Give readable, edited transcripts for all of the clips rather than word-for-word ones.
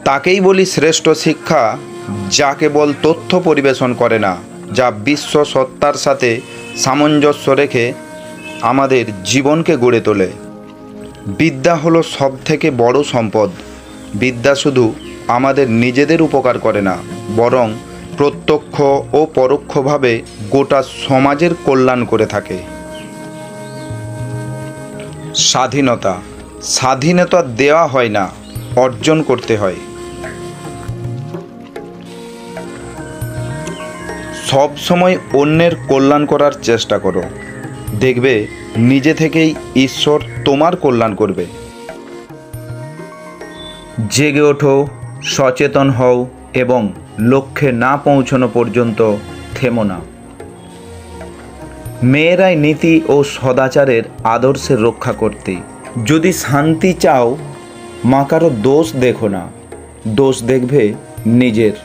তাকেই বলি শ্রেষ্ঠ শিক্ষা, যা কেবল তথ্য পরিবেশন করে না, যা বিশ্ব সত্তার সাথে সামঞ্জস্য রেখে আমাদের জীবনকে গড়ে তোলে। বিদ্যা হলো সবথেকে বড় সম্পদ। বিদ্যা শুধু আমাদের নিজেদের উপকার করে না, বরং প্রত্যক্ষ ও পরোক্ষভাবে গোটা সমাজের কল্যাণ করে থাকে। স্বাধীনতা স্বাধীনতা দেওয়া হয় না, অর্জন করতে হয়। সব সময় অন্যের কল্যাণ করার চেষ্টা করো, দেখবে নিজে থেকেই ঈশ্বর তোমার কল্যাণ করবে। জেগে ওঠো, সচেতন হও এবং লক্ষ্যে না পৌঁছানো পর্যন্ত থেমো না। মেয়েরাই নীতি ও সদাচারের আদর্শের রক্ষা করতে। যদি শান্তি চাও, মা কারো দোষ দেখো না, দোষ দেখবে নিজের।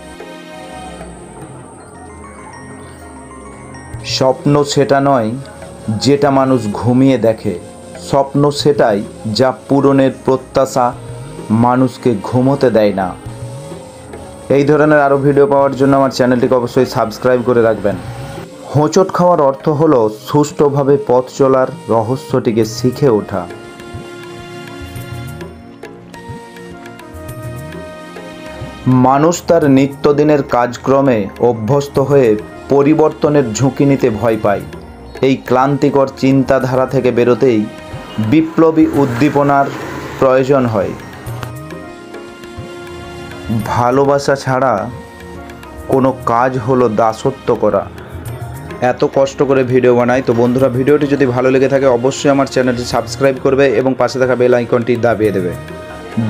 স্বপ্ন সেটা নয় যেটা মানুষ ঘুমিয়ে দেখে, স্বপ্ন সেটাই যা পূরণের প্রত্যাশা মানুষকে ঘুমোতে দেয় না। এই ধরনের আরও ভিডিও পাওয়ার জন্য আমার চ্যানেলটিকে অবশ্যই সাবস্ক্রাইব করে রাখবেন। হোঁচট খাওয়ার অর্থ হলো সুষ্ঠুভাবে পথ চলার রহস্যটিকে শিখে ওঠা। মানুষ তার নিত্যদিনের কাজকর্মে অভ্যস্ত হয়ে পরিবর্তনের ঝুঁকি নিতে ভয় পায়। এই ক্লান্তিকর চিন্তাধারা থেকে বেরোতেই বিপ্লবী উদ্দীপনার প্রয়োজন হয়। ভালোবাসা ছাড়া কোনো কাজ হলো দাসত্ব করা। এত কষ্ট করে ভিডিও বানাই, তো বন্ধুরা ভিডিওটি যদি ভালো লেগে থাকে অবশ্যই আমার চ্যানেলটি সাবস্ক্রাইব করবে এবং পাশে থাকা বেল আইকনটি দাবিয়ে দেবে।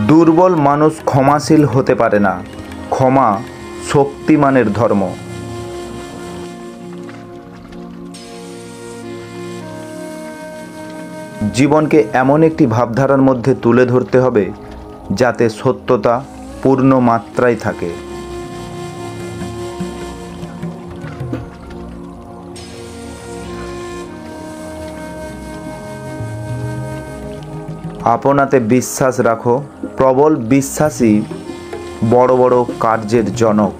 দুর্বল মানুষ ক্ষমাশীল হতে পারে না, ক্ষমা শক্তিমানের ধর্ম। জীবনকে এমন একটি ভাবধারার মধ্যে তুলে ধরতে হবে যাতে সত্যতা পূর্ণ মাত্রায় থাকে। আপনাতে বিশ্বাস রাখো, প্রবল বিশ্বাসই বড় বড় কার্যের জনক।